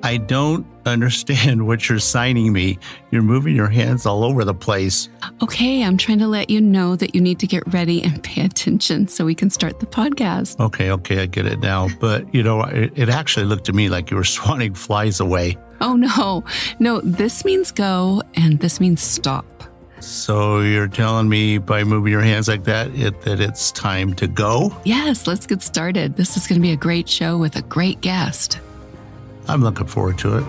I don't understand what you're signing me. You're moving your hands all over the place. Okay, I'm trying to let you know that you need to get ready and pay attention so we can start the podcast. Okay, I get it now. But, it actually looked to me like you were swatting flies away. Oh, no, this means go and this means stop. So you're telling me by moving your hands like that, that it's time to go? Yes, let's get started. This is going to be a great show with a great guest. I'm looking forward to it.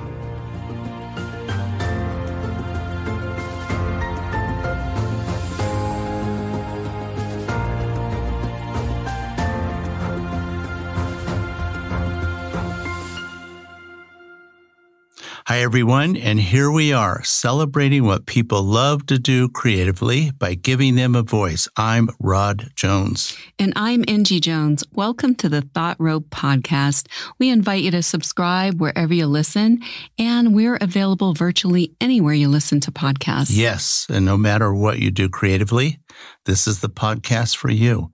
Hi, everyone, and here we are, celebrating what people love to do creatively by giving them a voice. I'm Rod Jones. And I'm Angie Jones. Welcome to the Thought Rope Podcast. We invite you to subscribe wherever you listen, and we're available virtually anywhere you listen to podcasts. Yes, and no matter what you do creatively, this is the podcast for you.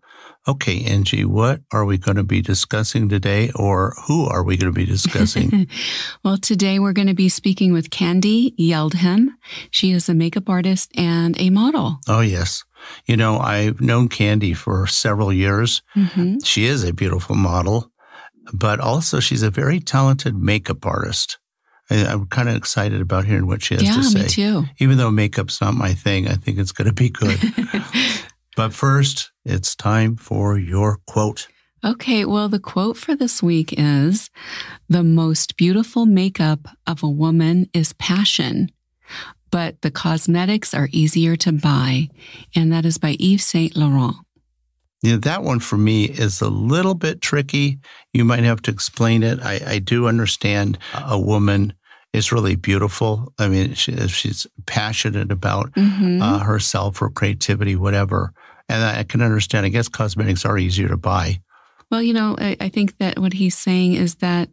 Okay, Angie, what are we going to be discussing today, or who are we going to be discussing? Well, today we're going to be speaking with Candy Yeldham. She is a makeup artist and a model. Oh, yes. I've known Candy for several years. Mm-hmm. She is a beautiful model, but also she's a very talented makeup artist. I'm kind of excited about hearing what she has to say. Yeah, me too. Even though makeup's not my thing, I think it's going to be good. But first, it's time for your quote. Okay, well, the quote for this week is, "The most beautiful makeup of a woman is passion, but the cosmetics are easier to buy." And that is by Yves Saint Laurent. That one for me is a little bit tricky. You might have to explain it. I do understand a woman is really beautiful. I mean, she's passionate about herself or creativity, whatever. And I can understand, I guess cosmetics are easier to buy. Well, I think that what he's saying is that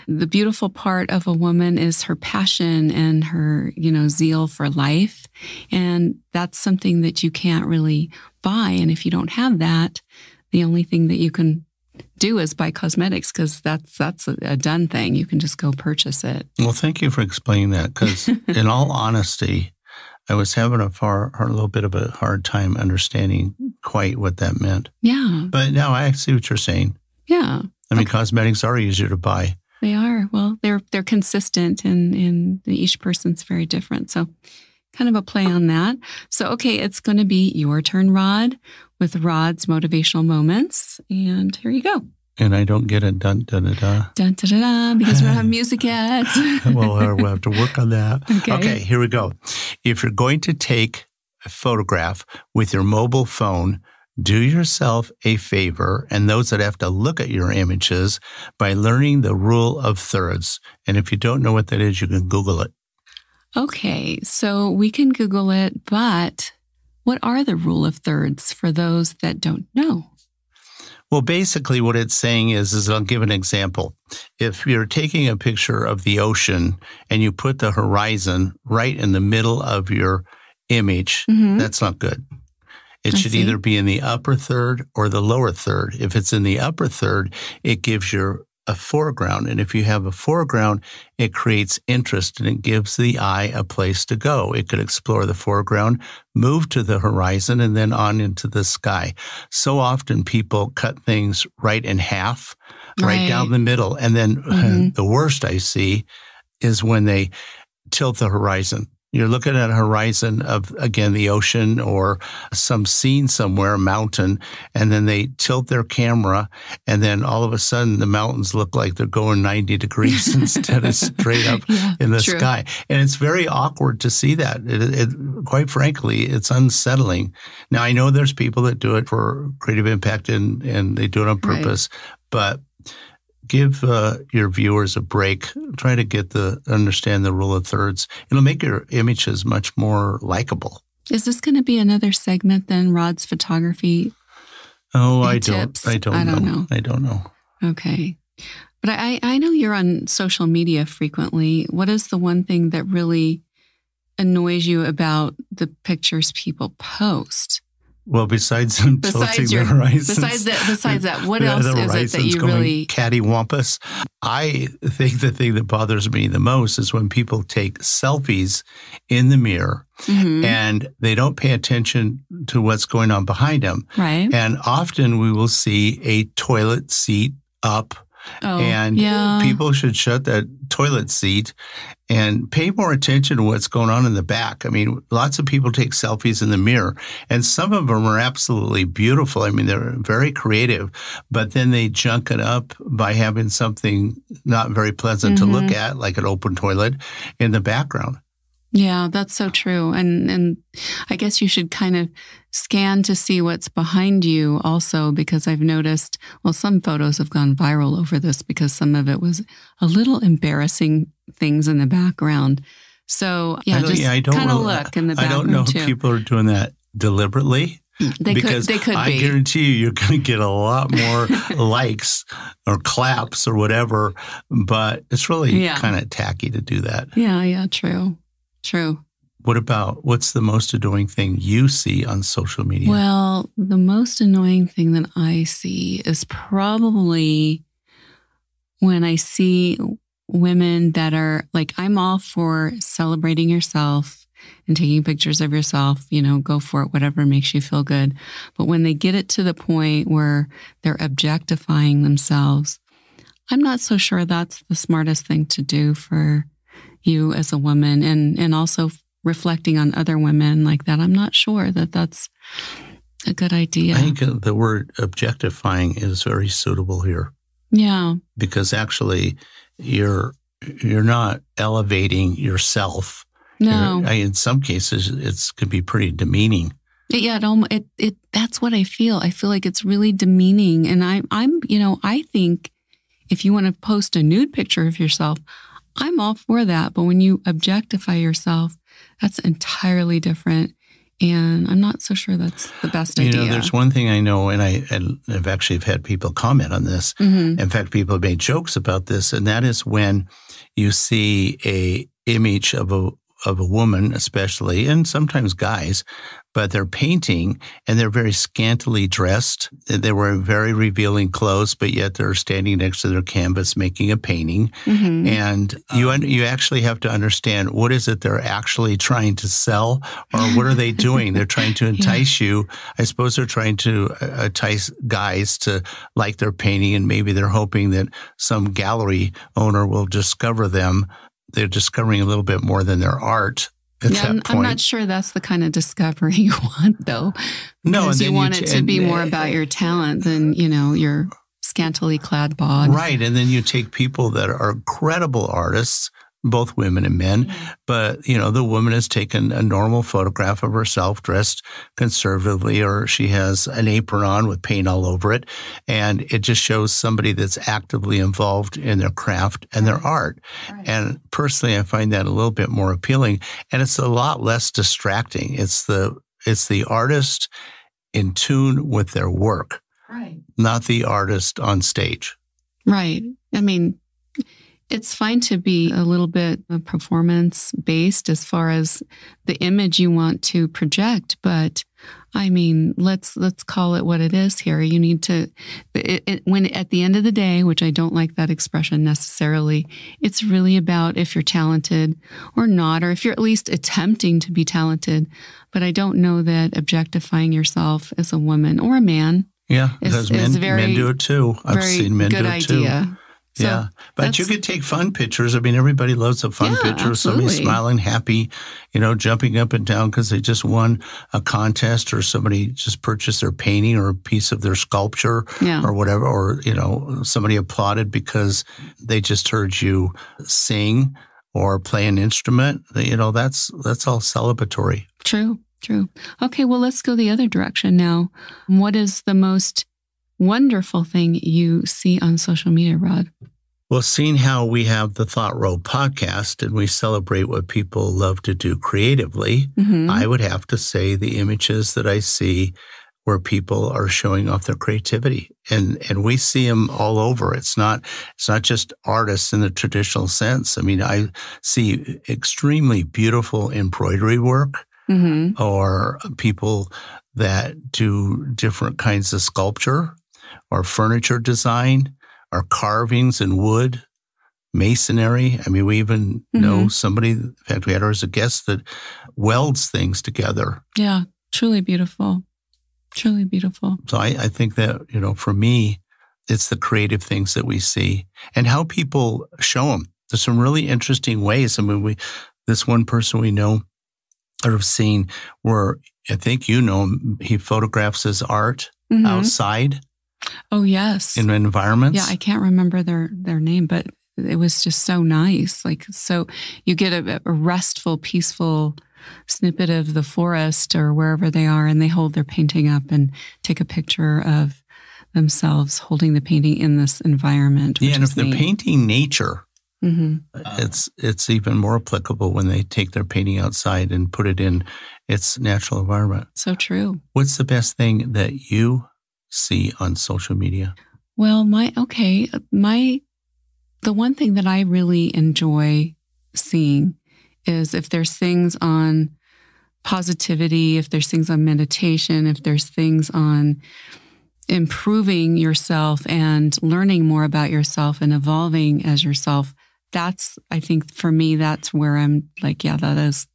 the beautiful part of a woman is her passion and her, zeal for life. And that's something that you can't really buy. And if you don't have that, the only thing that you can do is buy cosmetics, because that's a done thing. You can just go purchase it. Well, thank you for explaining that, because in all honesty, I was having a little bit of a hard time understanding quite what that meant. Yeah. But now I see what you're saying. Yeah. I mean, cosmetics are easier to buy. They are. Well, they're consistent, and each person's very different. So kind of a play on that. So, okay, it's going to be your turn, Rod, with Rod's motivational moments. And here you go. And I don't get a dun-da-da-da. Dun-da-da-da, because we don't have music yet. Well, we'll have to work on that. Okay, here we go. If you're going to take a photograph with your mobile phone, do yourself a favor and those that have to look at your images by learning the rule of thirds. And if you don't know what that is, you can Google it. Okay, so we can Google it, but what are the rule of thirds for those that don't know? Well, basically what it's saying is I'll give an example. If you're taking a picture of the ocean and you put the horizon right in the middle of your image, that's not good. It should either be in the upper third or the lower third. If it's in the upper third, it gives you a foreground. And if you have a foreground, it creates interest and it gives the eye a place to go. It could explore the foreground, move to the horizon, and then on into the sky. So often people cut things right in half, right down the middle. And then the worst I see is when they tilt the horizon. You're looking at a horizon of, again, the ocean or some scene somewhere, a mountain, and then they tilt their camera, and then all of a sudden the mountains look like they're going 90 degrees instead of straight up in the sky. And it's very awkward to see that. Quite frankly, it's unsettling. Now, I know there's people that do it for creative impact and they do it on purpose, but give your viewers a break. Try to understand the rule of thirds. It'll make your images much more likable. Is this going to be another segment then, Rod's photography? Oh, I don't know. Okay. But I know you're on social media frequently. What is the one thing that really annoys you about the pictures people post? Well, besides tilting the horizons. Besides that, what else is it that you really cattywampus? I think the thing that bothers me the most is when people take selfies in the mirror and they don't pay attention to what's going on behind them. Right. And often we will see a toilet seat up. People should shut that toilet seat and pay more attention to what's going on in the back. I mean, lots of people take selfies in the mirror, and some of them are absolutely beautiful. I mean, they're very creative, but then they junk it up by having something not very pleasant to look at, like an open toilet, in the background. Yeah, that's so true. And I guess you should kind of scan to see what's behind you also, because I've noticed, well, some photos have gone viral over this because some of it was a little embarrassing things in the background. So, yeah, just kind of look in the background. I don't know if people are doing that deliberately. They could be. I guarantee you're going to get a lot more likes or claps or whatever, but it's really kind of tacky to do that. Yeah, true. What's the most annoying thing you see on social media? Well, the most annoying thing that I see is probably when I see women that are like, I'm all for celebrating yourself and taking pictures of yourself, go for it, whatever makes you feel good. But when they get it to the point where they're objectifying themselves, I'm not so sure that's the smartest thing to do for you as a woman, and also reflecting on other women like that. I'm not sure that that's a good idea. I think the word objectifying is very suitable here. Yeah. Because actually you're not elevating yourself. No. In some cases, it could be pretty demeaning. Yeah, that's what I feel. I feel like it's really demeaning. And I think if you want to post a nude picture of yourself, I'm all for that. But when you objectify yourself, that's entirely different. And I'm not so sure that's the best idea. There's one thing I know, and I've actually had people comment on this. In fact, people have made jokes about this, and that is when you see a image of a woman, especially, and sometimes guys, but they're painting and they're very scantily dressed. They wear very revealing clothes, but yet they're standing next to their canvas making a painting. And you actually have to understand, what is it they're actually trying to sell, or what are they doing? They're trying to entice you. I suppose they're trying to entice guys to like their painting, and maybe they're hoping that some gallery owner will discover them. They're discovering a little bit more than their art at that point. I'm not sure that's the kind of discovery you want, though. No, because you want it to be more about your talent than, your scantily clad bod. Right, and then you take people that are incredible artists, both women and men, but, the woman has taken a normal photograph of herself dressed conservatively, or she has an apron on with paint all over it, and it just shows somebody that's actively involved in their craft and their art. Right. And personally, I find that a little bit more appealing, and it's a lot less distracting. It's the artist in tune with their work, right, not the artist on stage. Right. I mean, it's fine to be a little bit performance-based as far as the image you want to project, but I mean, let's call it what it is here. You need to, when at the end of the day, which I don't like that expression necessarily, it's really about if you're talented or not, or if you're at least attempting to be talented. But I don't know that objectifying yourself as a woman or a man because men do it too. I've seen men do it too. Idea. So but you could take fun pictures. I mean, everybody loves a fun picture of somebody smiling, happy, jumping up and down because they just won a contest, or somebody just purchased their painting or a piece of their sculpture or whatever, or, somebody applauded because they just heard you sing or play an instrument. That's all celebratory. True. Okay, well, let's go the other direction now. What is the most wonderful thing you see on social media, Rod? Well, seeing how we have the Thought Row podcast and we celebrate what people love to do creatively, I would have to say the images that I see where people are showing off their creativity, and we see them all over. It's not just artists in the traditional sense. I mean, I see extremely beautiful embroidery work, or people that do different kinds of sculpture or furniture design or carvings in wood, masonry. I mean, we even know somebody, in fact, we had her as a guest that welds things together. Yeah, truly beautiful. Truly beautiful. So I think that, for me, it's the creative things that we see and how people show them. There's some really interesting ways. I mean, this one person we know or have seen where I think he photographs his art outside. Oh, yes. In environments. Yeah, I can't remember their name, but it was just so nice. Like, so you get a restful, peaceful snippet of the forest or wherever they are, and they hold their painting up and take a picture of themselves holding the painting in this environment. Yeah, and if they're painting nature, it's even more applicable when they take their painting outside and put it in its natural environment. So true. What's the best thing that you see on social media? Well, the one thing that I really enjoy seeing is if there's things on positivity, if there's things on meditation, if there's things on improving yourself and learning more about yourself and evolving as yourself. I think for me, that's where I'm like, yeah, that is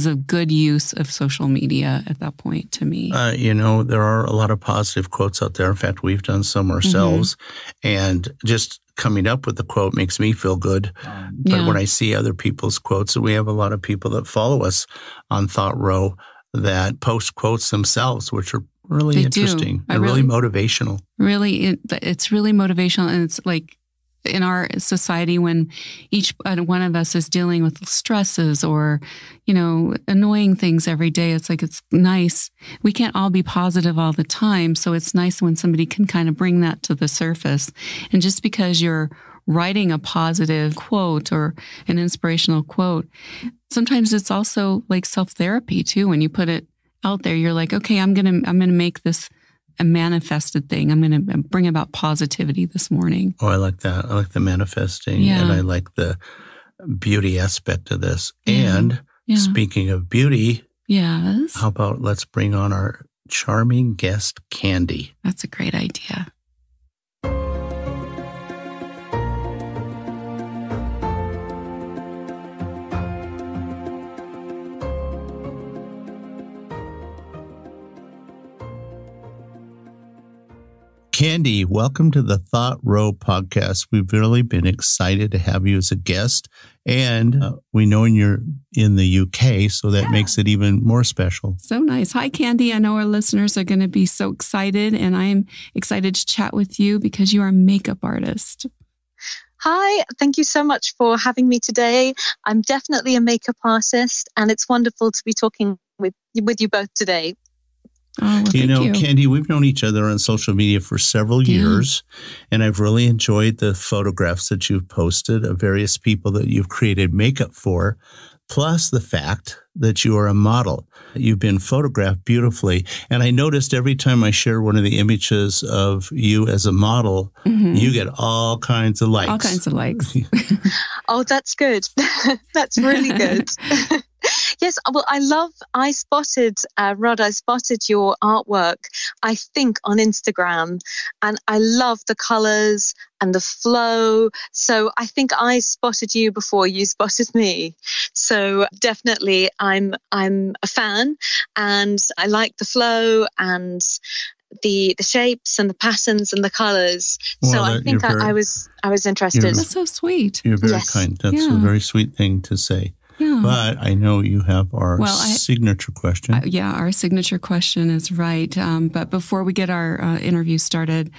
a good use of social media at that point to me. There are a lot of positive quotes out there. In fact, we've done some ourselves, and just coming up with the quote makes me feel good. But when I see other people's quotes, and we have a lot of people that follow us on Thought Row that post quotes themselves, which are really interesting and really motivational. Really, it's really motivational, and it's like, in our society, when each one of us is dealing with stresses or, annoying things every day, it's like, it's nice. We can't all be positive all the time. So it's nice when somebody can kind of bring that to the surface. And just because you're writing a positive quote or an inspirational quote, sometimes it's also like self-therapy too. When you put it out there, you're like, okay, I'm going to make this a manifested thing. I'm going to bring about positivity this morning. Oh, I like that. I like the manifesting, and I like the beauty aspect of this. And speaking of beauty, yes, how about let's bring on our charming guest, Candy. That's a great idea. Candy, welcome to the Thought Row podcast. We've really been excited to have you as a guest, and we know you're in the UK, so that makes it even more special. So nice. Hi, Candy. I know our listeners are going to be so excited, and I'm excited to chat with you because you are a makeup artist. Hi, thank you so much for having me today. I'm definitely a makeup artist, and it's wonderful to be talking with you both today. Oh, well, thank you. Candy, we've known each other on social media for several years, and I've really enjoyed the photographs that you've posted of various people that you've created makeup for, plus the fact that you are a model. You've been photographed beautifully, and I noticed every time I share one of the images of you as a model, you get all kinds of likes. All kinds of likes. Oh, that's good. That's really good. Yes, well, I spotted your artwork, I think, on Instagram, and I love the colors and the flow. So I think I spotted you before you spotted me. So definitely I'm a fan, and I like the flow and the shapes and the patterns and the colors. Well, so I think I was interested. That's so sweet. You're very kind. That's a very sweet thing to say. Yeah. But I know you have our signature question. Our signature question is right. But before we get our interview started,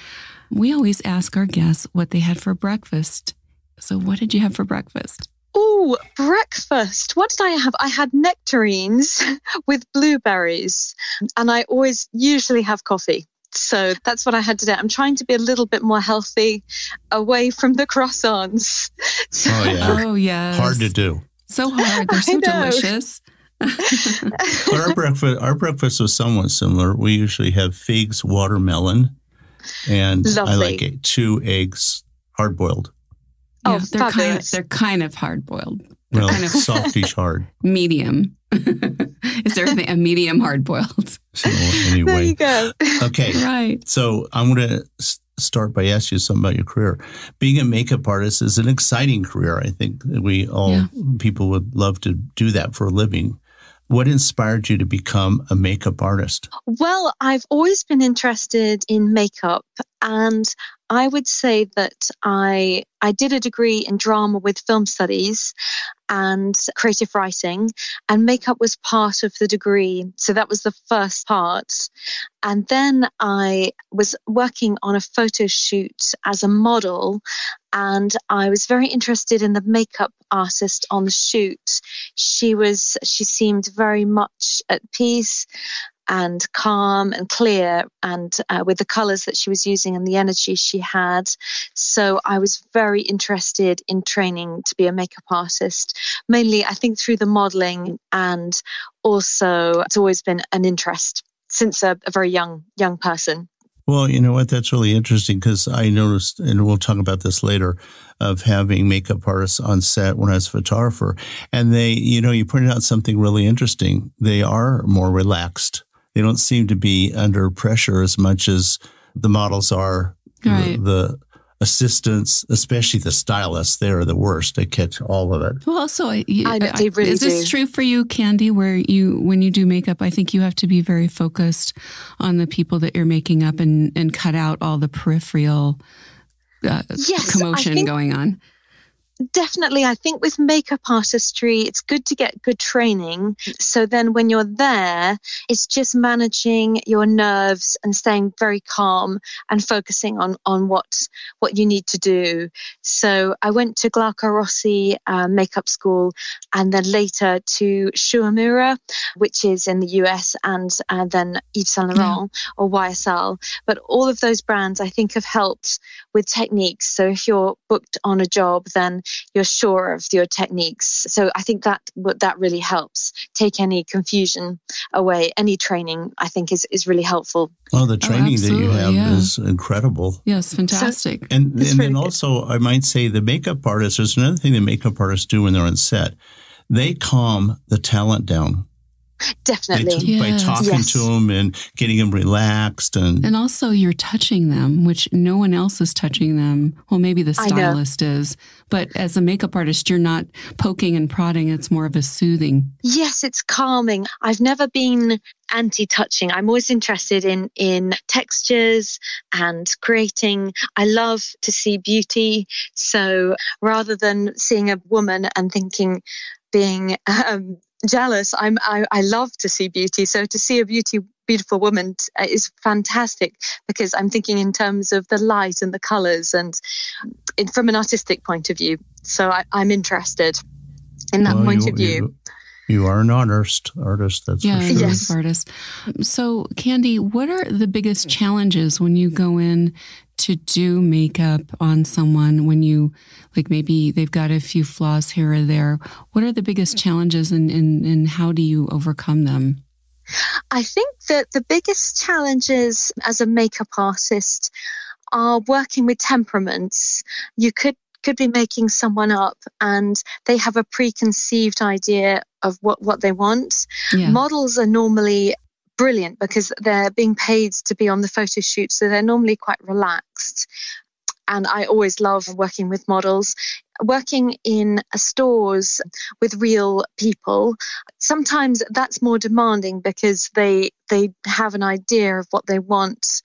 we always ask our guests what they had for breakfast. So what did you have for breakfast? Oh, breakfast. What did I have? I had nectarines with blueberries, and I usually have coffee. So that's what I had today. I'm trying to be a little bit more healthy away from the croissants. Oh, yeah. Hard to do. So hard. They're so delicious. But our breakfast was somewhat similar. We usually have figs, watermelon, and lovely. I like 2 eggs, hard boiled. Yeah, they're kind of hard boiled. Well, kind of softish hard. Medium. Is there a medium hard-boiled? So anyway. There you go. Okay. Right. So I'm going to start by asking you something about your career. Being a makeup artist is an exciting career. I think people would love to do that for a living. What inspired you to become a makeup artist? Well, I've always been interested in makeup, and I would say that I did a degree in drama with film studies and creative writing, and makeup was part of the degree. So that was the first part. And then I was working on a photo shoot as a model, and I was very interested in the makeup artist on the shoot. She seemed very much at peace and calm and clear, and with the colors that she was using and the energy she had. So I was very interested in training to be a makeup artist, mainly I think through the modeling, and also it's always been an interest since a very young person. Well, you know what? That's really interesting, because I noticed, and we'll talk about this later, of having makeup artists on set when I was a photographer. And they, you pointed out something really interesting. They are more relaxed. They don't seem to be under pressure as much as the models are. Right. The assistants, especially the stylists, they are the worst. They catch all of it. Well, also, they really is this true for you, Candy, where when you do makeup, I think you have to be very focused on the people that you're making up and cut out all the peripheral commotion going on? Definitely. I think with makeup artistry, it's good to get good training. So then when you're there, it's just managing your nerves and staying very calm and focusing on what you need to do. So I went to Glauco Rossi makeup school, and then later to Shuamura, which is in the US, and then Yves Saint Laurent or YSL. But all of those brands, I think, have helped with techniques. So if you're booked on a job, then you're sure of your techniques. So I think that really helps take any confusion away. Any training, I think, is really helpful. Well, the training that you have is incredible. Yes, fantastic. So, and then also, I might say the makeup artists, there's another thing that makeup artists do when they're on set. They calm the talent down. Definitely. By talking to them and getting them relaxed. And also you're touching them, which no one else is touching them. Well, maybe the stylist is. But as a makeup artist, you're not poking and prodding. It's more of a soothing. Yes, it's calming. I've never been anti-touching. I'm always interested in textures and creating. I love to see beauty. So rather than seeing a woman and being jealous, I love to see beauty. So to see a beautiful woman is fantastic, because I'm thinking in terms of the light and the colors and from an artistic point of view. So I'm interested in that point of view. You are an artist, that's for sure. Yes. Artist. So, Candy, what are the biggest challenges when you go in to do makeup on someone, when you, like, maybe they've got a few flaws here or there? What are the biggest challenges, and how do you overcome them? I think that the biggest challenges as a makeup artist are working with temperaments. You could be making someone up and they have a preconceived idea of what they want. Yeah. Models are normally brilliant because they're being paid to be on the photo shoot, so they're normally quite relaxed. And I always love working with models. Working in stores with real people, sometimes that's more demanding because they have an idea of what they want.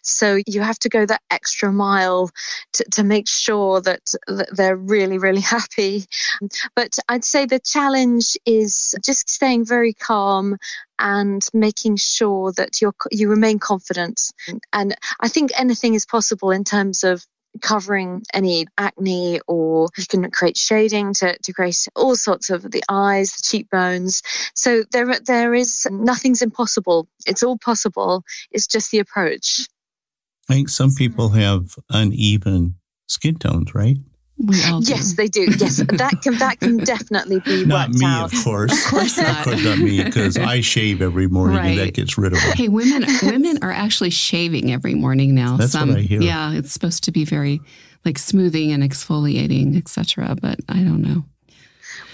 So you have to go that extra mile to make sure that they're really, really happy. But I'd say the challenge is just staying very calm and making sure that you remain confident. And I think anything is possible in terms of covering any acne, or you can create shading to create all sorts of the eyes, the cheekbones. So there is nothing's impossible. It's all possible. It's just the approach. I think some people have uneven skin tones, right? We all do. Yes, they do. Yes, that can definitely be not worked me, out. Of course. Of course not. Of course not me, because I shave every morning and that gets rid of it. Hey, women are actually shaving every morning now. That's what I hear. Yeah, it's supposed to be very like smoothing and exfoliating, etc. But I don't know.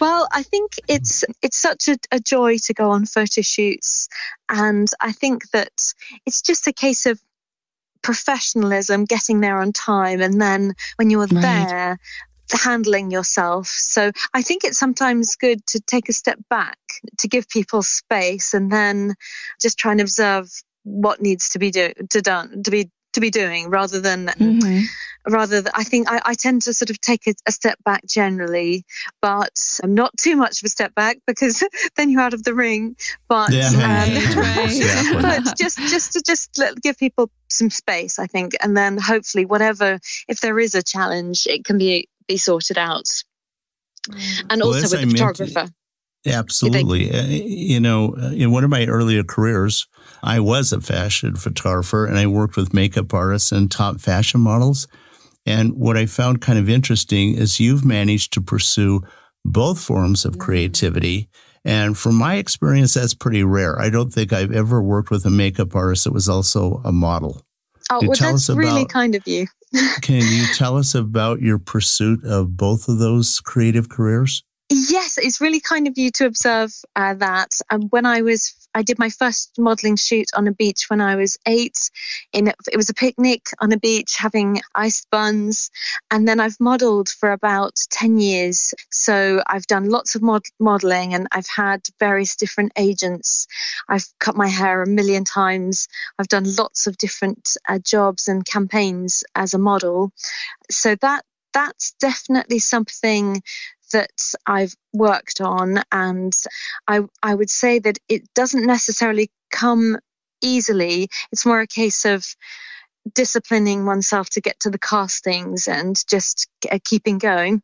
Well, I think it's such a joy to go on photo shoots. And I think that it's just a case of professionalism, getting there on time, and then when you're there, handling yourself. So I think it's sometimes good to take a step back, to give people space, and then just try and observe what needs to be doing, rather than I think I tend to sort of take a step back generally, but not too much of a step back, because then you're out of the ring. But but just give people some space, I think, and then hopefully if there is a challenge, it can be sorted out. And also with the photographer. Absolutely. In one of my earlier careers, I was a fashion photographer, and I worked with makeup artists and top fashion models. And what I found kind of interesting is you've managed to pursue both forms of creativity. And from my experience, that's pretty rare. I don't think I've ever worked with a makeup artist that was also a model. Oh, well, that's really kind of you. Can you tell us about your pursuit of both of those creative careers? Yes, it's really kind of you to observe that. When I did my first modelling shoot on a beach when I was 8. It was a picnic on a beach having ice buns. And then I've modelled for about 10 years. So I've done lots of modelling, and I've had various different agents. I've cut my hair a million times. I've done lots of different jobs and campaigns as a model. So that's definitely something that I've worked on, and I would say that it doesn't necessarily come easily. It's more a case of disciplining oneself to get to the castings and just keeping going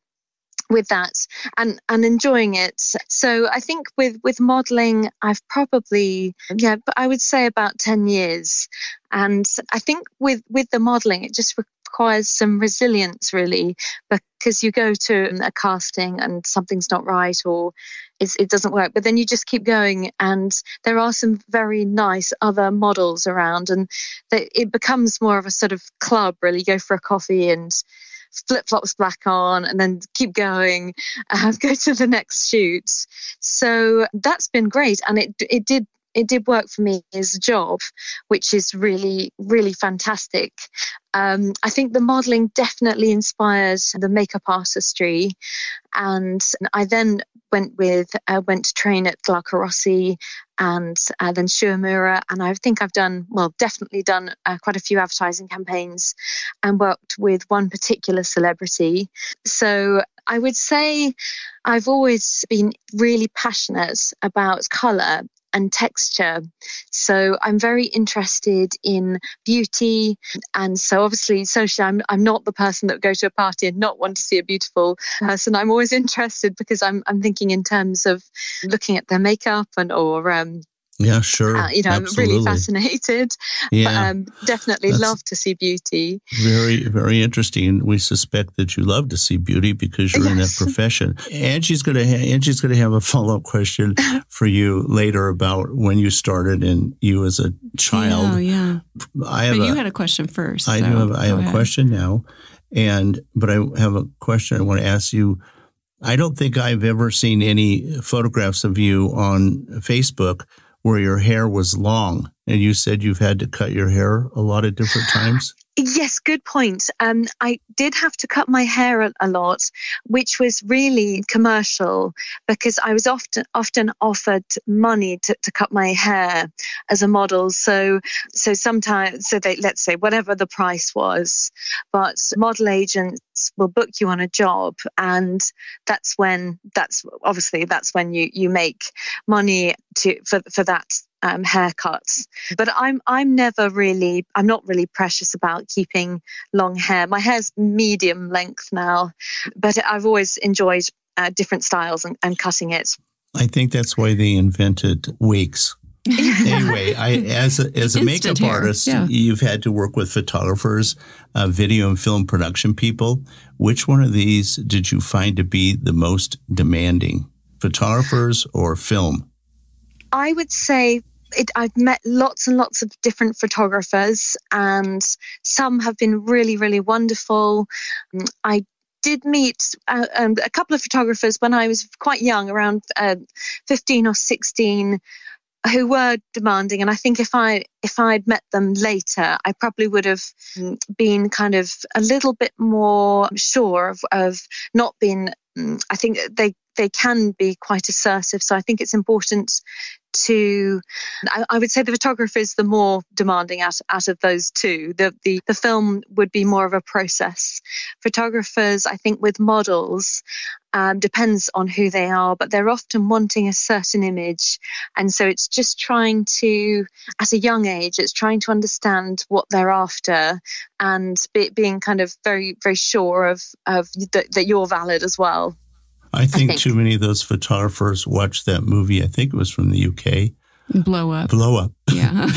with that and enjoying it. So I think with modelling, I've probably, but I would say about 10 years. And I think with the modelling, it just requires some resilience, really, because you go to a casting and something's not right, or it doesn't work, but then you just keep going, and there are some very nice other models around, and it becomes more of a sort of club, really. You go for a coffee and flip-flops back on, and then keep going, go to the next shoot. So that's been great, and it did work for me as a job, which is really, really fantastic. I think the modelling definitely inspired the makeup artistry, and I then went to train at Glauca Rossi and then Shuamura, and I think I've definitely done quite a few advertising campaigns and worked with one particular celebrity. So I would say I've always been really passionate about colour and texture. So I'm very interested in beauty. And so obviously socially, I'm not the person that would go to a party and not want to see a beautiful person. I'm always interested because I'm thinking in terms of looking at their makeup yeah, sure. I'm really fascinated. Yeah. But definitely love to see beauty. Very, very interesting. We suspect that you love to see beauty because you're in that profession. Angie's going to have a follow-up question for you later about when you started and you as a child. Yeah. But you had a question first. I have a question now, but I have a question I want to ask you. I don't think I've ever seen any photographs of you on Facebook where your hair was long, and you said you've had to cut your hair a lot of different times? Yes, good point. I did have to cut my hair a lot, which was really commercial because I was often offered money to cut my hair as a model. So sometimes, let's say whatever the price was, but model agents will book you on a job, and that's when you make money for that. Haircuts, but I'm not really precious about keeping long hair. My hair's medium length now, but I've always enjoyed different styles and cutting it. I think that's why they invented wigs. Anyway, as a makeup artist, you've had to work with photographers, video and film production people. Which one of these did you find to be the most demanding, photographers or film? I would say I've met lots and lots of different photographers, and some have been really, really wonderful. I did meet a couple of photographers when I was quite young, around 15 or 16, who were demanding. And I think if I'd met them later, I probably would have been kind of a little bit more sure of not being, I think they can be quite assertive. So I think it's important I would say the photographer is the more demanding out of those two. The film would be more of a process. Photographers, I think, with models, depends on who they are, but they're often wanting a certain image. And so it's just trying to, at a young age, it's trying to understand what they're after and being kind of very, very sure of that you're valid as well. I think too many of those photographers watched that movie. I think it was from the UK. Blow Up. Yeah.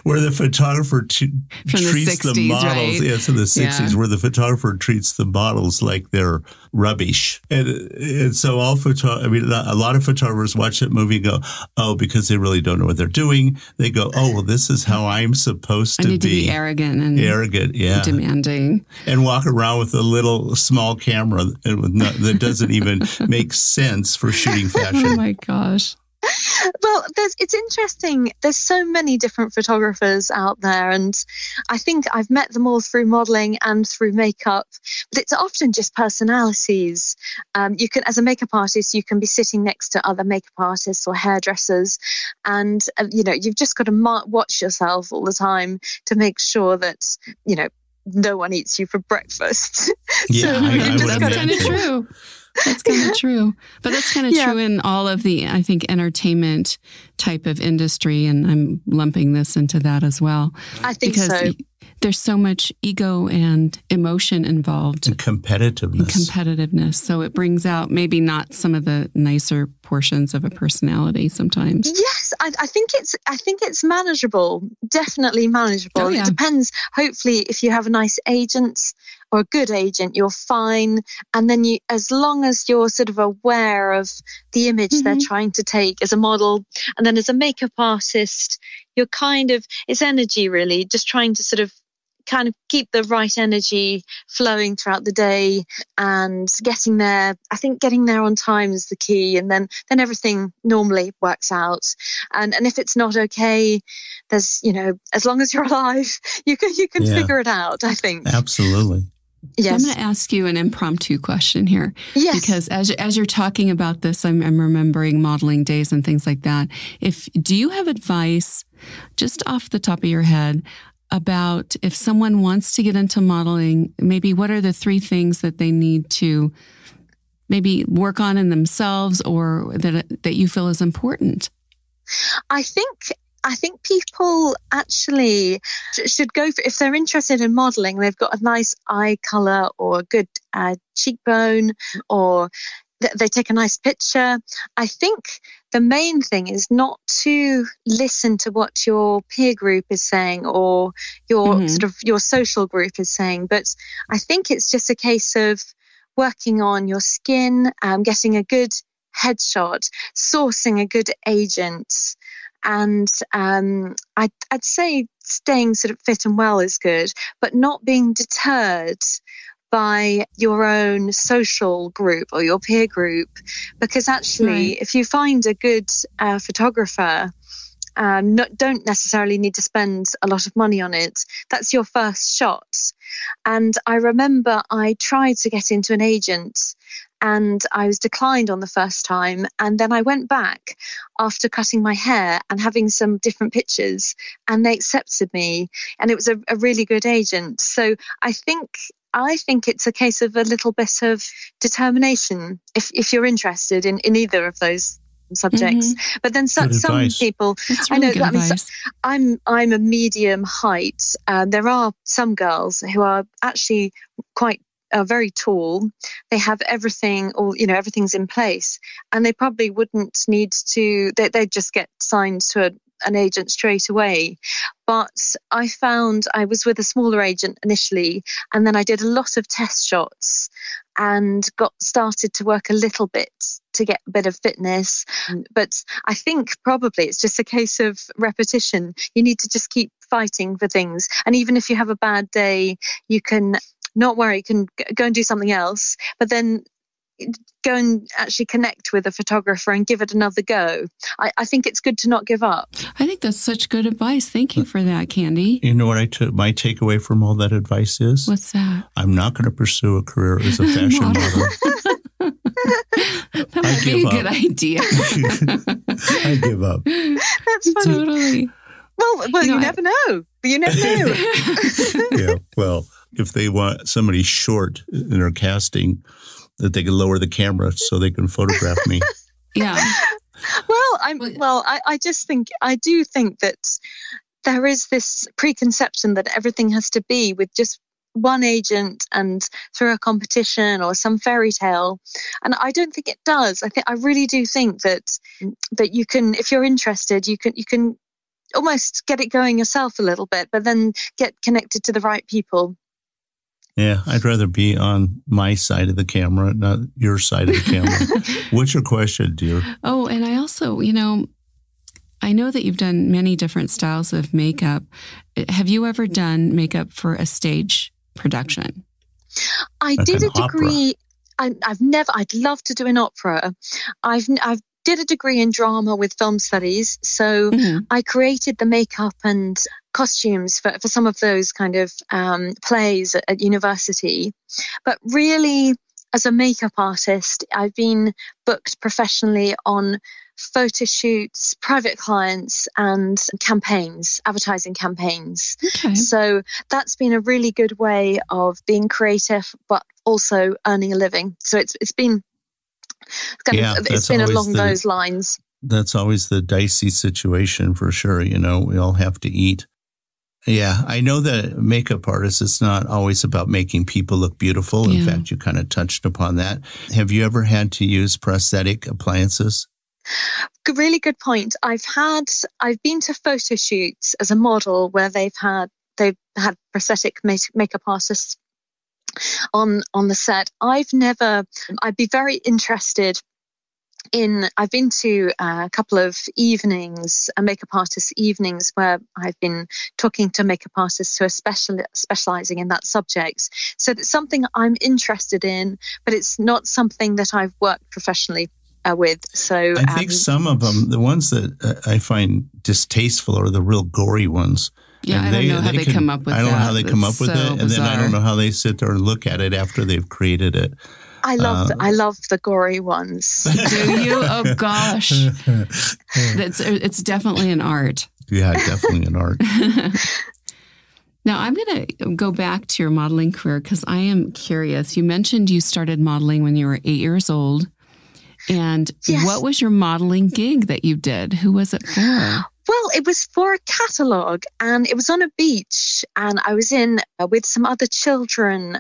where the photographer treats the models. Right? Yes, in the 60s, where the photographer treats the models like they're rubbish. And so a lot of photographers watch that movie and go, oh, because they really don't know what they're doing. They go, oh, well, this is how I'm supposed to be. I need to be arrogant and demanding. And walk around with a little small camera that doesn't even make sense for shooting fashion. Oh, my gosh. Well, it's interesting. There's so many different photographers out there, and I think I've met them all through modeling and through makeup. But it's often just personalities. You can, as a makeup artist, you can be sitting next to other makeup artists or hairdressers, and you've just got to watch yourself all the time to make sure that no one eats you for breakfast. Yeah, that's kind of true. That's kind of true. But that's kind of true in all of the, I think, entertainment type of industry. And I'm lumping this into that as well. I think so. There's so much ego and emotion involved. And competitiveness. So it brings out maybe not some of the nicer portions of a personality sometimes. Yes, I think it's manageable. Definitely manageable. Oh, yeah. It depends. Hopefully, if you have a nice agent or a good agent, you're fine. And then as long as you're sort of aware of the image they're trying to take as a model, and then as a makeup artist, you're it's energy really, just trying to sort of kind of keep the right energy flowing throughout the day and getting there. I think getting there on time is the key, and then everything normally works out. And if it's not okay, there's as long as you're alive, you can figure it out, I think. Absolutely. Yes. So I'm going to ask you an impromptu question here. Yes. Because as you're talking about this, I'm remembering modeling days and things like that. Do you have advice just off the top of your head about if someone wants to get into modeling, maybe what are the 3 things that they need to maybe work on in themselves or that you feel is important? I think people actually should go for, if they're interested in modeling, they've got a nice eye color or a good cheekbone, or they take a nice picture. I think the main thing is not to listen to what your peer group is saying or your sort of your social group is saying, but I think it's just a case of working on your skin, getting a good headshot, sourcing a good agent. And I'd say staying sort of fit and well is good, but not being deterred by your own social group or your peer group, because actually if you find a good photographer, don't necessarily need to spend a lot of money on it. That's your first shot. And I remember I tried to get into an agent and I was declined on the first time. And then I went back after cutting my hair and having some different pictures, and they accepted me. And it was a really good agent. So I think it's a case of a little bit of determination if you're interested in either of those subjects. But then some people, really I know that I'm a medium height. There are some girls who are actually are very tall. They have everything, or everything's in place, and they probably wouldn't need to. They'd just get signed to an agent straight away. But I found I was with a smaller agent initially, and then I did a lot of test shots and got started to work a little bit to get a bit of fitness. But I think probably it's just a case of repetition. You need to just keep fighting for things. And even if you have a bad day, you can not worry, you can go and do something else, but then go and actually connect with a photographer and give it another go. I think it's good to not give up. I think that's such good advice. Thank you for that, Candy. You know what my takeaway from all that advice is? What's that? I'm not going to pursue a career as a fashion model. That might be a good idea. I give up. That's funny. Totally. Well, you never know. You never know. Yeah. Well, if they want somebody short in their casting, that they can lower the camera so they can photograph me. Yeah. I do think that there is this preconception that everything has to be with just one agent and through a competition or some fairy tale. And I don't think it does. I really do think that you can, if you're interested, you can almost get it going yourself a little bit, but then get connected to the right people. Yeah, I'd rather be on my side of the camera, not your side of the camera. What's your question, dear? Oh, and I also, I know that you've done many different styles of makeup. Have you ever done makeup for a stage production? I did a degree. I'd love to do an opera. I've did a degree in drama with film studies. So I created the makeup and costumes for some of those kind of plays at university. But really, as a makeup artist, I've been booked professionally on photo shoots, private clients, and campaigns, advertising campaigns. Okay. So that's been a really good way of being creative, but also earning a living. So it's been along those lines. That's always the dicey situation for sure. We all have to eat. Yeah, I know that makeup artists, it's not always about making people look beautiful. In fact, you kind of touched upon that. Have you ever had to use prosthetic appliances? Really good point. I've been to photo shoots as a model where they've had prosthetic makeup artists on the set. I'd be very interested I've been to a couple of evenings, makeup artist evenings, where I've been talking to makeup artists who are specializing in that subject. So it's something I'm interested in, but it's not something that I've worked professionally with. So I think some of them, the ones that I find distasteful, are the real gory ones. Yeah, I don't know how they come up with that. I don't know how they come up with it, and bizarre. then I don't know how they sit there and look at it after they've created it. I love the gory ones. Do you? Oh gosh, it's definitely an art. Yeah, definitely an art. Now I'm going to go back to your modeling career because I am curious. You mentioned you started modeling when you were 8 years old, and what was your modeling gig that you did? Who was it for? Well, it was for a catalogue, and it was on a beach, and I was in with some other children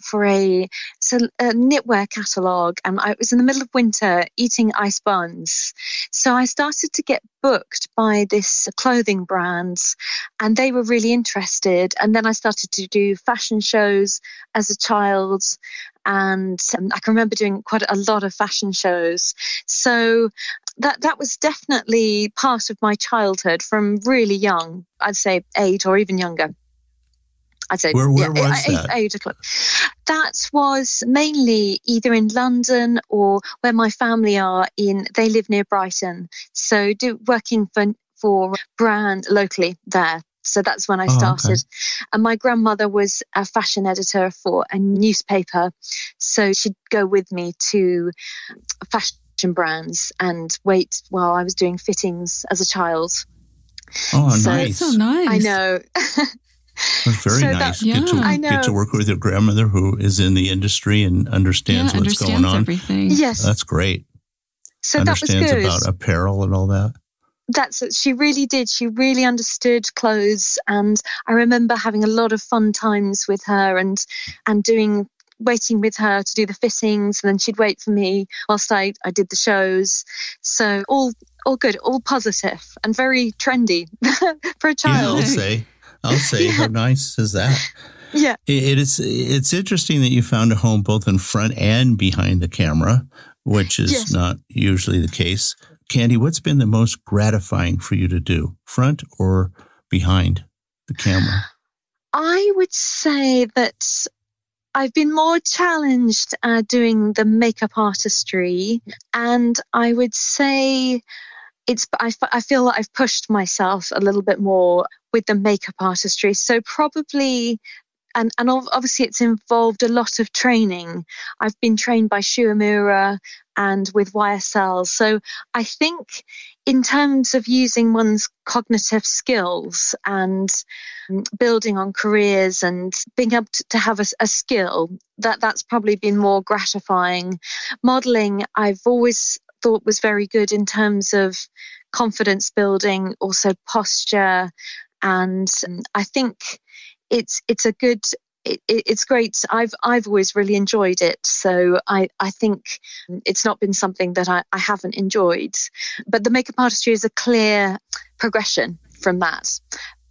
for a knitwear catalogue, and I was in the middle of winter eating ice buns. So I started to get booked by this clothing brand, and they were really interested. And then I started to do fashion shows as a child, and I can remember doing quite a lot of fashion shows. So that was definitely part of my childhood from really young. I'd say 8 or even younger. I'd say where was that? 8 o'clock. That was mainly either in London or where my family are in. They live near Brighton, so working for brand locally there. So that's when I started. Okay. And my grandmother was a fashion editor for a newspaper, so she'd go with me to fashion brands and wait while I was doing fittings as a child. Oh, nice! That's so nice. I know. That's very nice. Get to work with your grandmother who is in the industry and understands what's going on. Everything. Yes, that's great. So understands that was good. About apparel and all that. She really did. She really understood clothes, and I remember having a lot of fun times with her and waiting with her to do the fittings, and then she'd wait for me whilst I did the shows. So all good, all positive, and very trendy for a child. Yeah, I'll say, how nice is that? Yeah. It's interesting that you found a home both in front and behind the camera, which is not usually the case. Candy, what's been the most gratifying for you to do, front or behind the camera? I would say that I've been more challenged doing the makeup artistry, and I would say I feel like I've pushed myself a little bit more with the makeup artistry. So probably, and obviously it's involved a lot of training. I've been trained by Shuamura and with YSL. So I think in terms of using one's cognitive skills and building on careers and being able to have a skill, that's probably been more gratifying. Modeling, I've always thought was very good in terms of confidence building, also posture, and I think it's great. I've always really enjoyed it, so I think it's not been something that I haven't enjoyed. But the makeup artistry is a clear progression from that,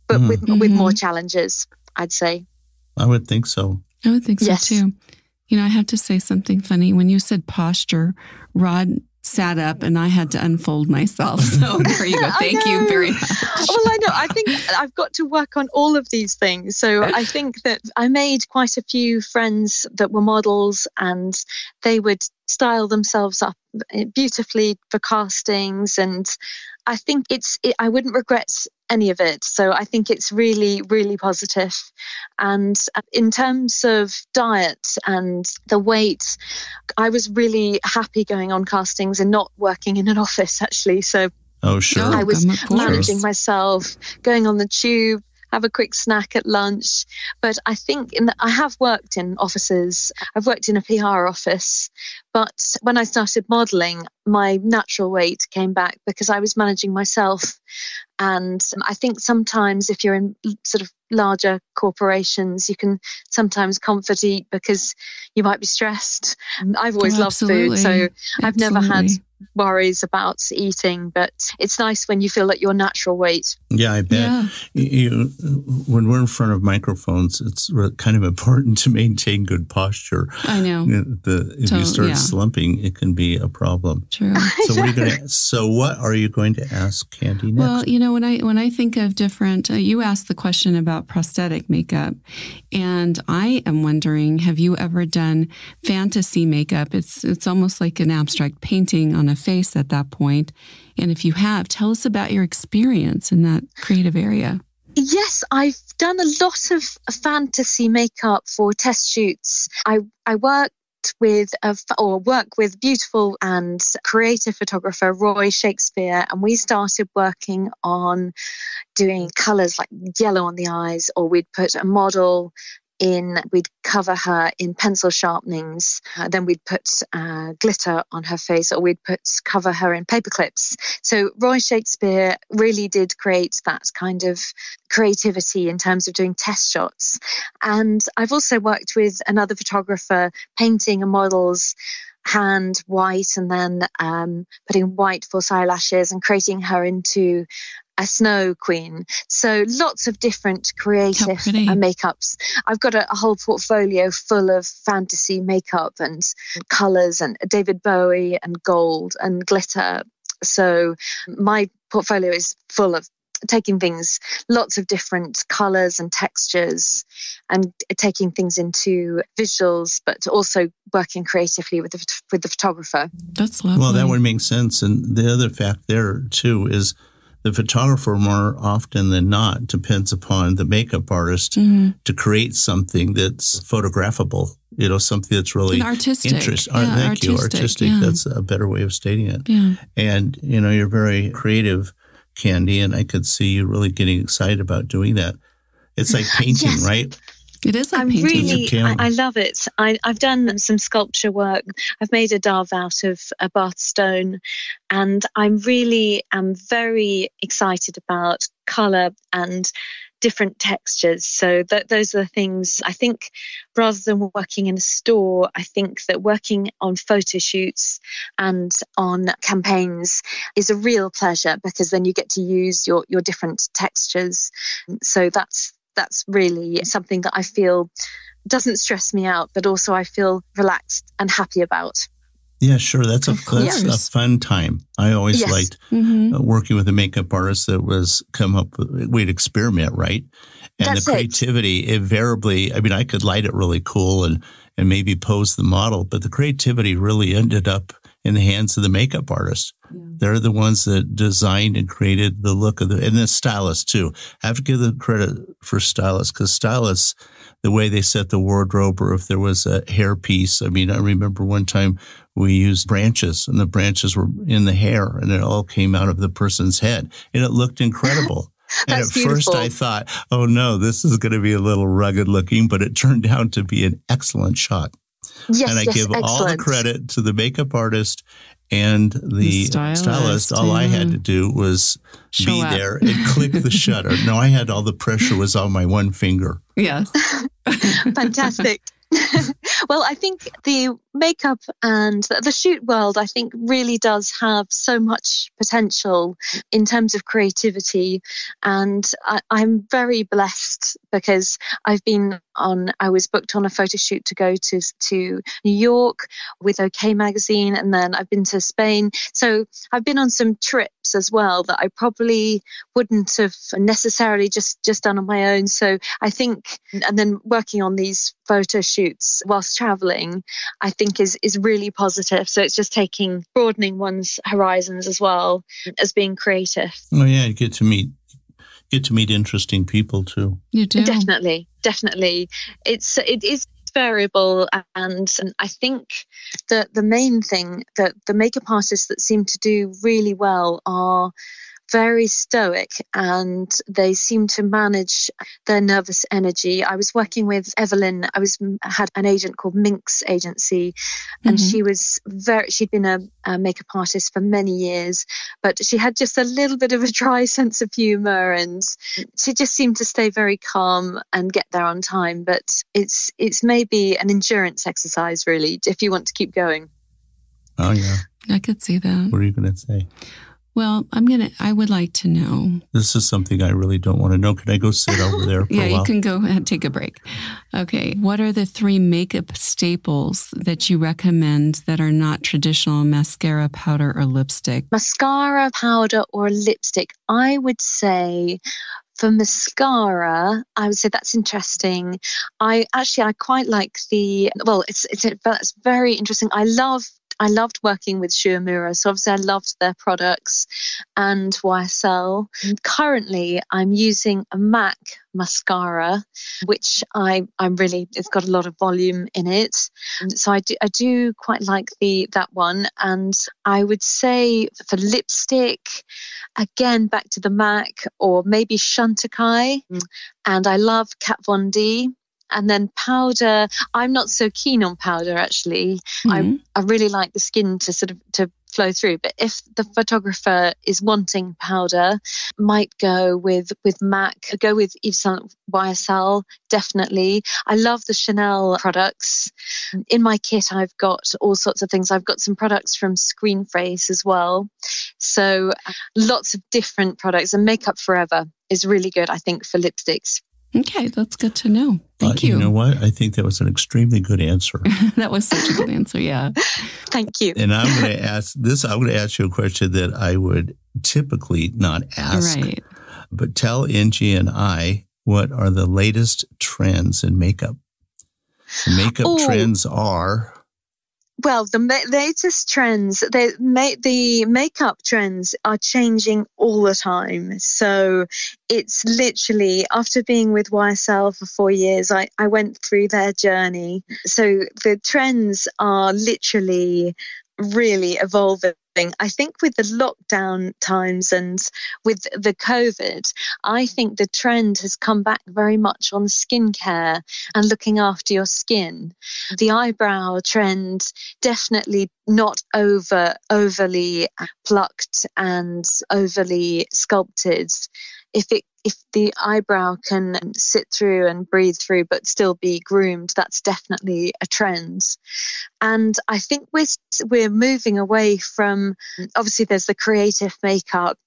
but with more challenges, I'd say. I would think so. I would think so too. You know, I have to say something funny. When you said posture, Rod sat up and I had to unfold myself. So there you go. Thank you very much. Well, I know. I think I've got to work on all of these things. So I think that I made quite a few friends that were models, and they would style themselves up beautifully for castings. And I think I wouldn't regret any of it. So I think it's really, really positive. And in terms of diet and the weight, I was really happy going on castings and not working in an office, actually. So I was managing myself, going on the tube, have a quick snack at lunch. But I think I have worked in offices. I've worked in a PR office. But when I started modelling, my natural weight came back because I was managing myself. And I think sometimes if you're in sort of larger corporations, you can sometimes comfort eat because you might be stressed. I've always loved food, so I've never had worries about eating, but it's nice when you feel like your natural weight. Yeah, I bet. Yeah. When we're in front of microphones, it's kind of important to maintain good posture. I know. If you start slumping, it can be a problem. True. So what are you going to ask Candy next? Well, you know, when I think of different, you asked the question about prosthetic makeup, and I am wondering, have you ever done fantasy makeup? It's almost like an abstract painting on a face at that point. And if you have, tell us about your experience in that creative area. Yes, I've done a lot of fantasy makeup for test shoots. I work with beautiful and creative photographer Roy Shakespeare, and we started working on doing colours like yellow on the eyes, or we'd put a model we'd cover her in pencil sharpenings, then we'd put glitter on her face, or we'd cover her in paper clips. So Roy Shakespeare really did create that kind of creativity in terms of doing test shots. And I've also worked with another photographer painting a model's hand white, and then putting white false eyelashes and creating her into a snow queen. So lots of different creative makeups. I've got a whole portfolio full of fantasy makeup and colours and David Bowie and gold and glitter. So my portfolio is full of taking things, lots of different colours and textures, and taking things into visuals, but also working creatively with the photographer. That's lovely. Well, that would make sense. And the other fact there too is the photographer more often than not depends upon the makeup artist to create something that's photographable, you know, something that's really artistic. Artistic. Yeah. That's a better way of stating it. Yeah. And, you know, you're very creative, Candy, and I could see you really getting excited about doing that. It's like painting, right? It is like painting. I love it. I've done some sculpture work. I've made a dove out of a bath stone, and I really am very excited about colour and different textures. So those are the things, I think, rather than working in a store, I think that working on photo shoots and on campaigns is a real pleasure, because then you get to use your different textures. So that's really something that I feel doesn't stress me out, but also I feel relaxed and happy about. Yeah, sure. That's a fun time. I always liked working with a makeup artist that was we'd experiment, right? And That's the creativity, invariably, I mean, I could light it really cool and maybe pose the model, but the creativity really ended up in the hands of the makeup artist. Yeah. They're the ones that designed and created the look of and the stylist too. I have to give them credit for stylists, because stylists, the way they set the wardrobe, or if there was a hair piece. I mean, I remember one time we used branches, and the branches were in the hair, and it all came out of the person's head, and it looked incredible. And at first I thought, oh no, this is going to be a little rugged looking, but it turned out to be an excellent shot. Yes, and I give excellent. all the credit to the makeup artist and the stylist. All I had to do was be there and click the shutter. No, I had all the pressure was on my one finger. Yes. Fantastic. Well, I think the makeup and the shoot world, I think, really does have so much potential in terms of creativity. And I'm very blessed because I was booked on a photo shoot to go to New York with OK Magazine, and then I've been to Spain. So I've been on some trips as well that I probably wouldn't have necessarily just done on my own. So I think, and then working on these photo shoots whilst traveling, I think is really positive. So it's just broadening one's horizons as well as being creative. Oh yeah, you get to meet interesting people too. You do. Definitely. It is variable, and I think that the main thing that the makeup artists that seem to do really well are very stoic, and they seem to manage their nervous energy. I was working with Evelyn. Had an agent called Minx Agency, and she'd been a makeup artist for many years, but she had just a little bit of a dry sense of humor, and she just seemed to stay very calm and get there on time. But it's maybe an endurance exercise, really, if you want to keep going. Oh yeah, I could see that. What are you going to say? Well, I would like to know. This is something I really don't want to know. Can I go sit over there for a while? Yeah, you can go ahead, take a break. Okay. What are the 3 makeup staples that you recommend that are not traditional mascara, powder, or lipstick? Mascara, powder, or lipstick? I would say for mascara, I would say that's interesting. I quite like that's very interesting. I loved working with Shuamura, so obviously I loved their products and YSL. Currently, I'm using a MAC mascara, which it's got a lot of volume in it. So I do quite like that one. And I would say for lipstick, again, back to the MAC or maybe Chantecaille. And I love Kat Von D. And then powder, I'm not so keen on powder, actually. I really like the skin to flow through. But if the photographer is wanting powder, might go with MAC, go with Yves Saint YSL, definitely. I love the Chanel products. In my kit, I've got all sorts of things. I've got some products from Screen Face as well. So lots of different products. And Makeup Forever is really good, I think, for lipsticks. Okay, that's good to know. Thank you. You know what? I think that was an extremely good answer. That was such a good answer, yeah. Thank you. And I'm going to ask you a question that I would typically not ask. Right. But tell Angie and I, what are the latest trends in makeup? Makeup trends are... Well, the latest trends, the makeup trends are changing all the time. So it's literally, after being with YSL for 4 years, I went through their journey. So the trends are literally really evolving. I think with the lockdown times and with the COVID, I think the trend has come back very much on skincare and looking after your skin. The eyebrow trend, definitely not overly plucked and overly sculpted. If the eyebrow can sit through and breathe through but still be groomed, that's definitely a trend. And I think we're moving away from, obviously there's the creative makeup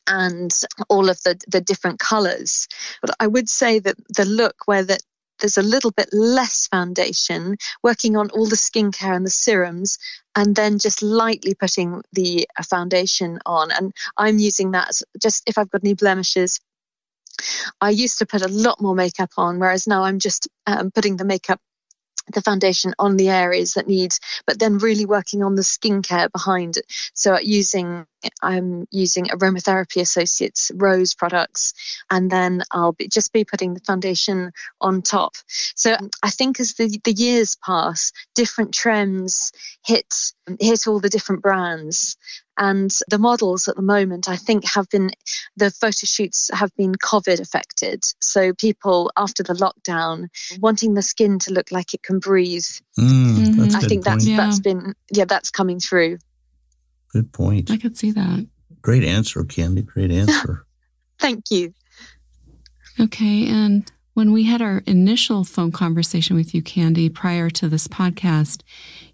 and all of the different colours. But I would say that the look where there's a little bit less foundation, working on all the skincare and the serums, and then just lightly putting the foundation on. And I'm using that just if I've got any blemishes, I used to put a lot more makeup on, whereas now I'm just putting the foundation on the areas that need, but then really working on the skincare behind it. So I'm using Aromatherapy Associates Rose products, and then I'll just be putting the foundation on top. So I think as the years pass, different trends hit all the different brands. And the models at the moment, I think, the photo shoots have been COVID affected. So people after the lockdown wanting the skin to look like it can breathe. That's I think that's coming through. Good point. I could see that. Great answer, Candy. Great answer. Thank you. Okay. And when we had our initial phone conversation with you, Candy, prior to this podcast,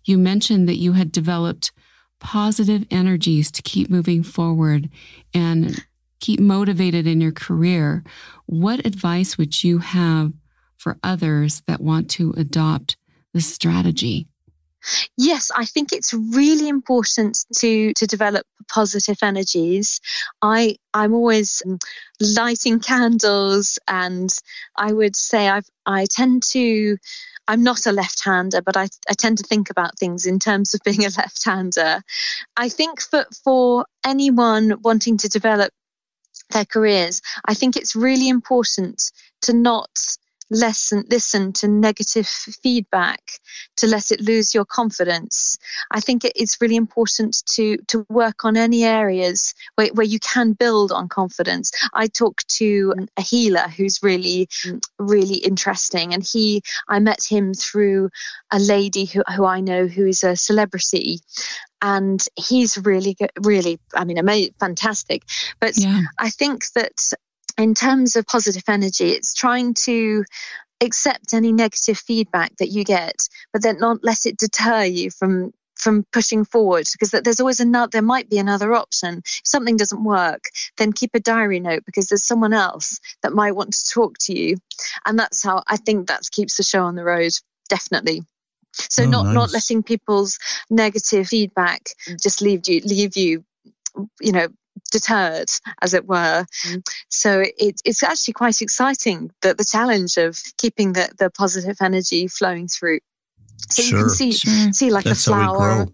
you mentioned that you had developed positive energies to keep moving forward and keep motivated in your career. What advice would you have for others that want to adopt this strategy? Yes, I think it's really important to develop positive energies. I'm always lighting candles, and I would say I'm not a left-hander, but I tend to think about things in terms of being a left-hander. I think for anyone wanting to develop their careers, I think it's really important to not listen to negative feedback, to let it lose your confidence. I think it's really important to work on any areas where you can build on confidence. I talked to a healer who's really, really interesting, and I met him through a lady who I know who is a celebrity. And he's really good, really, amazing, fantastic. But I think that in terms of positive energy, it's trying to accept any negative feedback that you get, but then not let it deter you from pushing forward, because there's always there might be another option. If something doesn't work, then keep a diary note, because there's someone else that might want to talk to you. And that's how I think that keeps the show on the road, definitely. So not letting people's negative feedback just leave you deterred, as it were. So it's actually quite exciting, the challenge of keeping the positive energy flowing through. So you can see like That's a flower.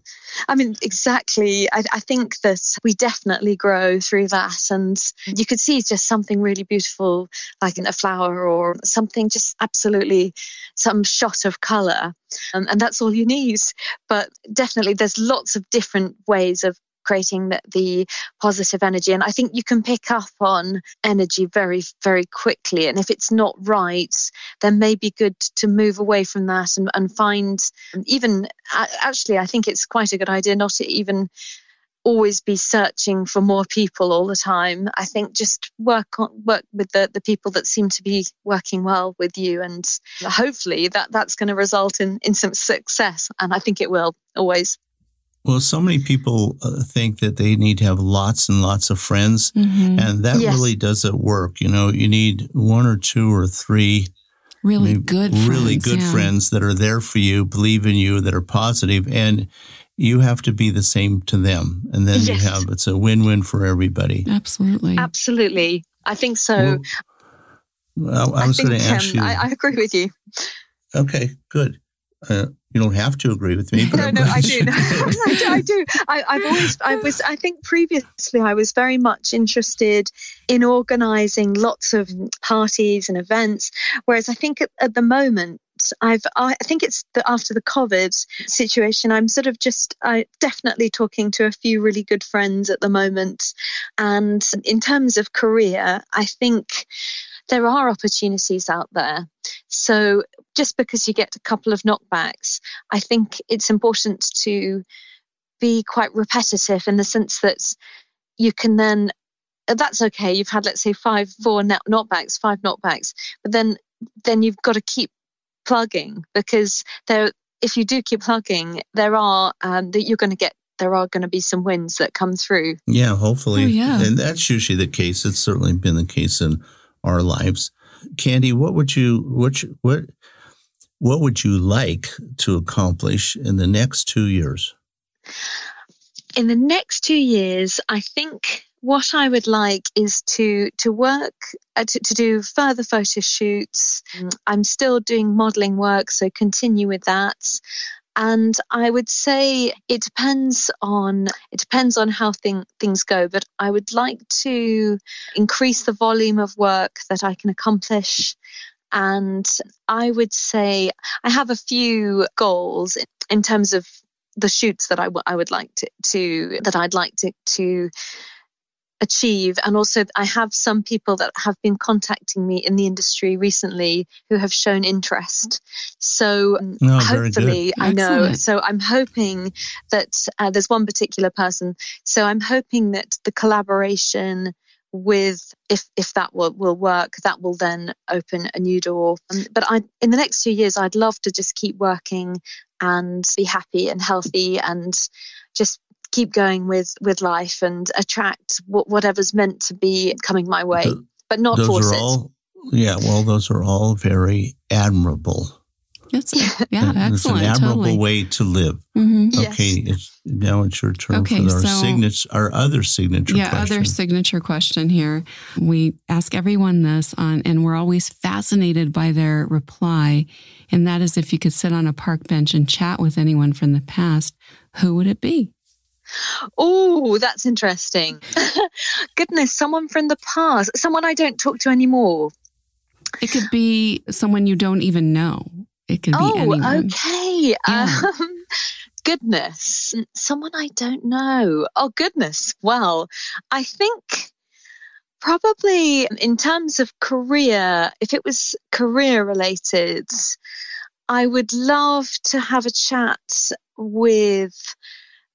How we grow. Exactly. I think that we definitely grow through that, and you could see just something really beautiful, like in a flower or something, just absolutely some shot of colour, and that's all you need. But definitely, there's lots of different ways of creating the positive energy, and I think you can pick up on energy very, very quickly, and if it's not right, then maybe good to move away from that and find, even actually I think it's quite a good idea not to even always be searching for more people all the time. I think just work with the people that seem to be working well with you, and hopefully that's going to result in some success, and I think it will always. Well, so many people think that they need to have lots and lots of friends, and that really doesn't work. You need one or two or three really good friends that are there for you, believe in you, that are positive, and you have to be the same to them. And then it's a win-win for everybody. Absolutely. Absolutely. I think so. Well, I was going to ask you. I agree with you. Okay, good. You don't have to agree with me, but I do. I do. I think previously I was very much interested in organising lots of parties and events, whereas I think at the moment, I think it's after the COVID situation, I'm sort of definitely talking to a few really good friends at the moment. And in terms of career, I think there are opportunities out there. So just because you get a couple of knockbacks, I think it's important to be quite repetitive in the sense that you can then, that's okay. You've had, let's say, 5 knockbacks, but then you've got to keep plugging, because if you do keep plugging, there are going to be some wins that come through. Yeah, hopefully. And that's usually the case. It's certainly been the case in our lives. Candy, what would you like to accomplish in the next 2 years? In the next 2 years, I think what I would like is to work, to do further photo shoots. I'm still doing modeling work, so continue with that. And I would say it depends on how things go, but I would like to increase the volume of work that I can accomplish. And I would say I have a few goals in terms of the shoots that I would like I'd like to achieve. And also I have some people that have been contacting me in the industry recently who have shown interest. So hopefully, I know. So I'm hoping that there's one particular person. So I'm hoping that the collaboration with, if that will work, that will then open a new door. But in the next 2 years, I'd love to just keep working and be happy and healthy and just keep going with life and attract whatever's meant to be coming my way, but not force it. Those are all very admirable. Excellent. It's an admirable way to live. Mm-hmm. Okay, now it's your turn for our other signature question. Yeah, other signature question here. We ask everyone this and we're always fascinated by their reply. And that is, if you could sit on a park bench and chat with anyone from the past, who would it be? Oh, that's interesting. Goodness, someone from the past, someone I don't talk to anymore. It could be someone you don't even know. It could be anyone. Oh, okay. Yeah. Goodness, someone I don't know. Oh, goodness. Well, I think probably in terms of career, if it was career related, I would love to have a chat with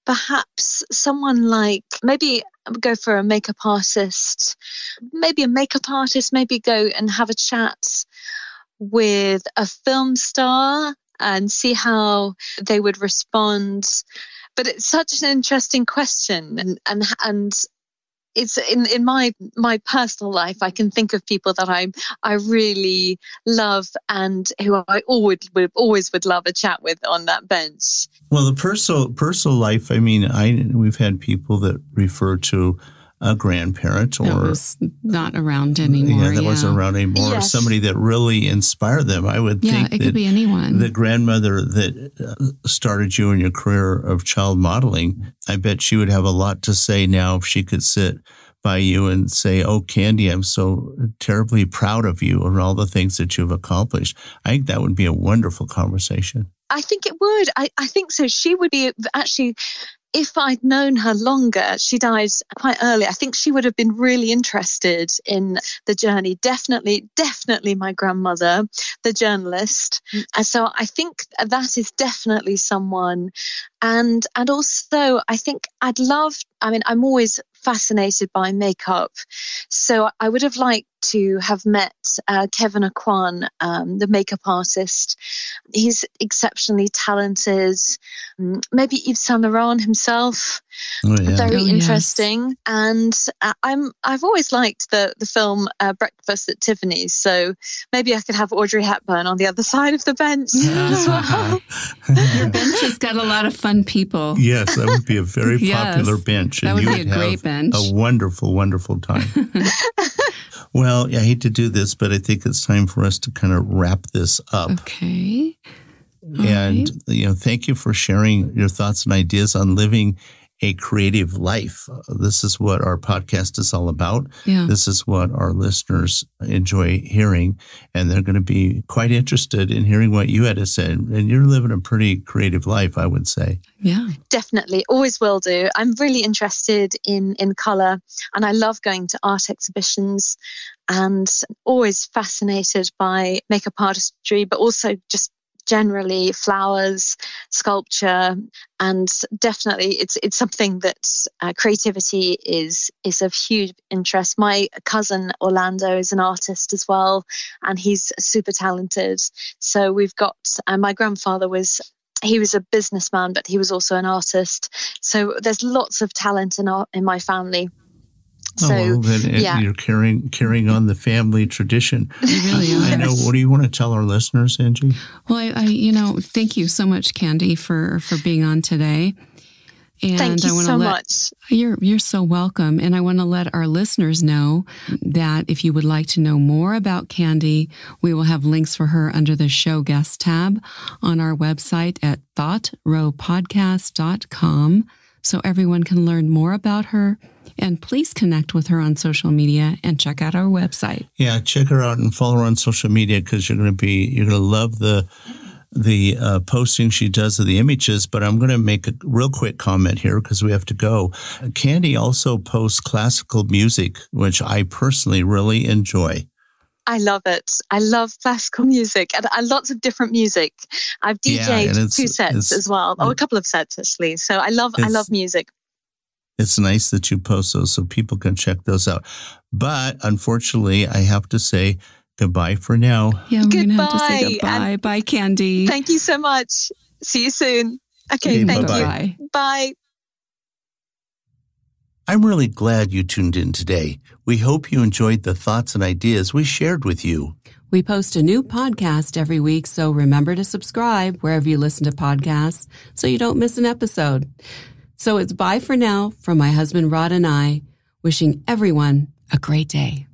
perhaps someone like, maybe go for a makeup artist, maybe go and have a chat with a film star and see how they would respond. But it's such an interesting question, and it's in my personal life, I can think of people that I really love and who I always would love a chat with on that bench. Well, the personal life, I mean, we've had people that refer to a grandparent that was not around anymore. Yeah, that wasn't around anymore. Yes. Or somebody that really inspired them. I would think it could be anyone. The grandmother that started you in your career of child modeling, I bet she would have a lot to say now if she could sit by you and say, "Oh, Candy, I'm so terribly proud of you and all the things that you've accomplished." I think that would be a wonderful conversation. I think it would. I think so. She would be actually. If I'd known her longer, she died quite early. I think she would have been really interested in the journey. Definitely my grandmother, the journalist. And so I think that is definitely someone. And also I think I'm always fascinated by makeup. So I would have liked to have met Kevin Aquan, the makeup artist. He's exceptionally talented. Maybe Yves Saint Laurent himself. Very interesting. Yes. And I've always liked the film Breakfast at Tiffany's. So maybe I could have Audrey Hepburn on the other side of the bench as well. Your bench has got a lot of fun people. Yes, that would be a very popular bench. And that would be a great bench. A wonderful, wonderful time. Well, I hate to do this, but I think it's time for us to kind of wrap this up. Okay. And, thank you for sharing your thoughts and ideas on living a creative life. This is what our podcast is all about. Yeah. This is what our listeners enjoy hearing, and they're going to be quite interested in hearing what you had to say. And you're living a pretty creative life, I would say. Yeah, definitely. Always will do. I'm really interested in color, and I love going to art exhibitions, and always fascinated by makeup artistry, but also just generally flowers, sculpture, and definitely it's something that creativity is of huge interest. My cousin Orlando is an artist as well, and he's super talented. So we've got my grandfather was a businessman, but he was also an artist. So there's lots of talent in my family. So, you're carrying on the family tradition. You really are. I know. What do you want to tell our listeners, Angie? Well, I thank you so much, Candy, for being on today. And thank you so much. You're so welcome. And I want to let our listeners know that if you would like to know more about Candy, we will have links for her under the show guest tab on our website at thoughtrowpodcast.com, so everyone can learn more about her. And please connect with her on social media and check out our website. Yeah, check her out and follow her on social media, because you're going to love the posting she does of the images. But I'm going to make a real quick comment here because we have to go. Candy also posts classical music, which I personally really enjoy. I love it. I love classical music and lots of different music. I've DJ'd 2 sets as well, or a couple of sets actually. So I love music. It's nice that you post those so people can check those out. But unfortunately, I have to say goodbye for now. Yeah, we're going to have to say goodbye. Bye, Candy. Thank you so much. See you soon. Okay, thank you. Bye. I'm really glad you tuned in today. We hope you enjoyed the thoughts and ideas we shared with you. We post a new podcast every week, so remember to subscribe wherever you listen to podcasts so you don't miss an episode. So it's bye for now from my husband Rod and I, wishing everyone a great day.